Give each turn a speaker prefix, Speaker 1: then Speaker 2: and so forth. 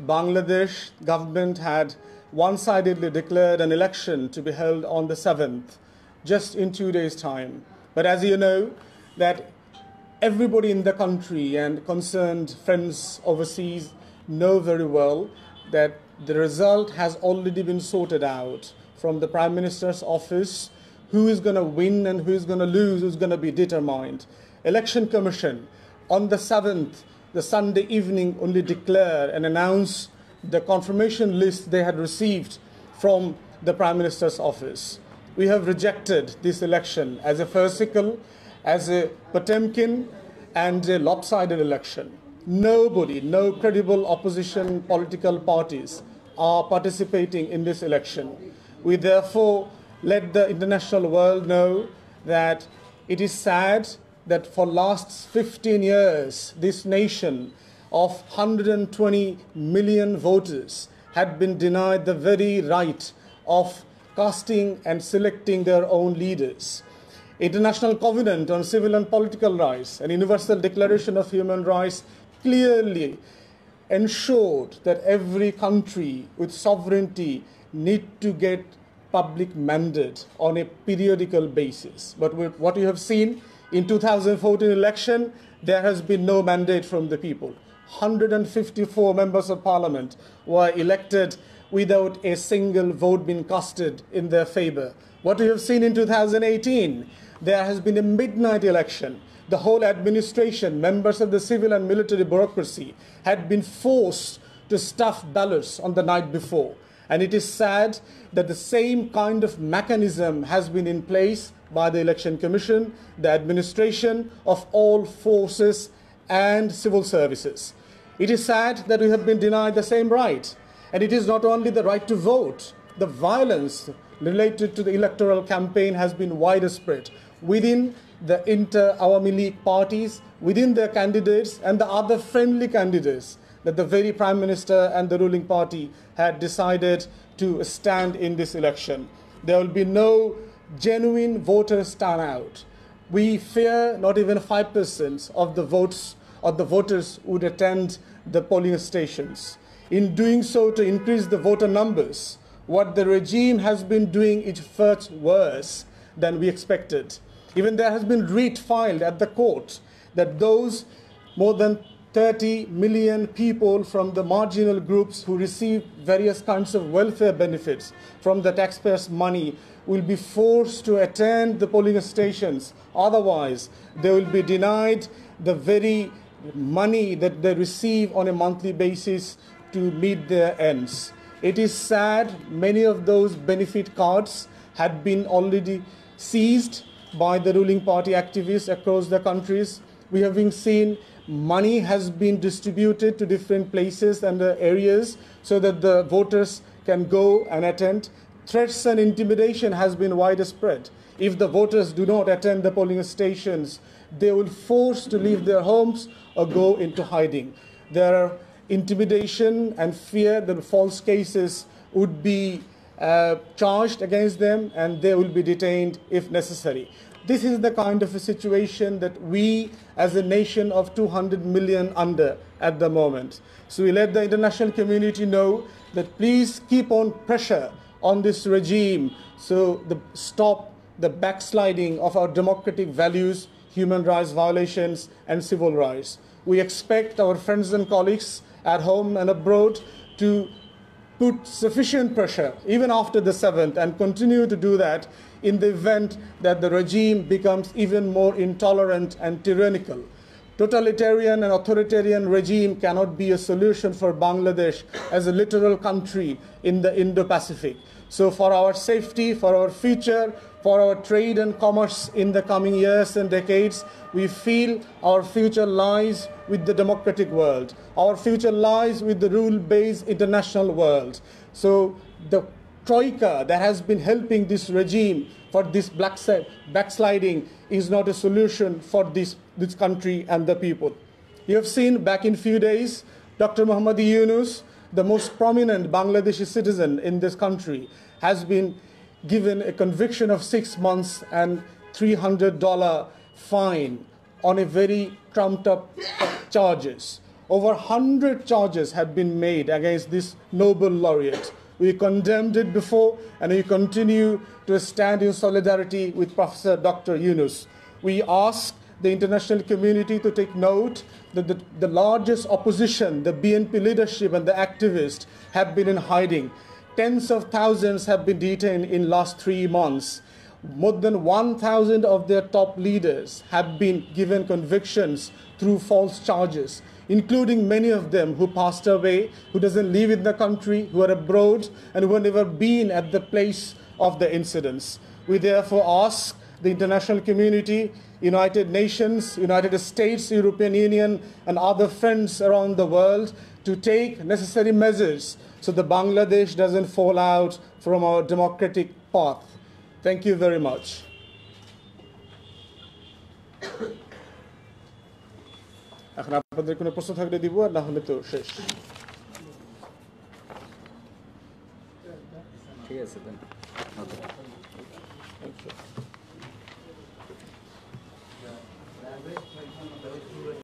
Speaker 1: Bangladesh government had one-sidedly declared an election to be held on the 7th, just in 2 days' time. But as you know, that everybody in the country and concerned friends overseas know very well that the result has already been sorted out from the Prime Minister's office. Who is going to win and who is going to lose, who's going to be determined. Election Commission on the 7th, the Sunday evening, only declare and announce the confirmation list they had received from the Prime Minister's office. We have rejected this election as a farcical, as a Potemkin and a lopsided election. Nobody, no credible opposition political parties are participating in this election. We therefore let the international world know that it is sad that for last 15 years, this nation of 120 million voters had been denied the very right of casting and selecting their own leaders. International Covenant on Civil and Political Rights and Universal Declaration of Human Rights clearly ensured that every country with sovereignty need to get public mandate on a periodical basis. But with what you have seen in 2014 election, there has been no mandate from the people. 154 members of parliament were elected without a single vote being casted in their favor. What we have seen in 2018, there has been a midnight election. The whole administration, members of the civil and military bureaucracy, had been forced to stuff ballots on the night before. And it is sad that the same kind of mechanism has been in place by the Election Commission, the administration of all forces and civil services. It is sad that we have been denied the same right. And it is not only the right to vote. The violence related to the electoral campaign has been widespread within the inter-Awami League parties, within their candidates and the other friendly candidates that the very Prime Minister and the ruling party had decided to stand in this election. There will be no genuine voters turnout. We fear not even 5% of the votes or the voters would attend the polling stations. In doing so, to increase the voter numbers, what the regime has been doing is far worse than we expected. Even there has been writ filed at the court that those more than 30 million people from the marginal groups who receive various kinds of welfare benefits from the taxpayers' money will be forced to attend the polling stations. Otherwise, they will be denied the very money that they receive on a monthly basis to meet their ends. It is sad many of those benefit cards had been already seized by the ruling party activists across the countries. We have been seen money has been distributed to different places and areas so that the voters can go and attend. Threats and intimidation has been widespread. If the voters do not attend the polling stations, they will be forced to leave their homes or go into hiding. There are intimidation and fear that false cases would be charged against them and they will be detained if necessary. This is the kind of a situation that we as a nation of 200 million under at the moment. So we let the international community know that please keep on pressure on this regime so stop the backsliding of our democratic values, human rights violations and civil rights. We expect our friends and colleagues at home and abroad to put sufficient pressure even after the 7th and continue to do that in the event that the regime becomes even more intolerant and tyrannical. Totalitarian and authoritarian regime cannot be a solution for Bangladesh as a literal country in the Indo-Pacific. So for our safety, for our future, for our trade and commerce in the coming years and decades, we feel our future lies with the democratic world. Our future lies with the rule-based international world. So the troika that has been helping this regime for this backsliding is not a solution for this country and the people. You have seen back in few days, Dr. Muhammad Yunus, the most prominent Bangladeshi citizen in this country, has been given a conviction of 6 months and $300 fine on a very trumped up charges. Over 100 charges have been made against this Nobel laureate. We condemned it before, and we continue to stand in solidarity with Professor Dr. Yunus. We ask the international community to take note that the largest opposition, the BNP leadership and the activists, have been in hiding. Tens of thousands have been detained in last 3 months. More than 1,000 of their top leaders have been given convictions through false charges, including many of them who passed away, who doesn't live in the country, who are abroad, and who have never been at the place of the incidents. We therefore ask the international community, United Nations, United States, European Union, and other friends around the world to take necessary measures so that Bangladesh doesn't fall out from our democratic path. Thank you very much. এখন আপনাদের কোনো প্রশ্ন থাকলে দিব, আর না হলে তো শেষ।
Speaker 2: ঠিক আছে।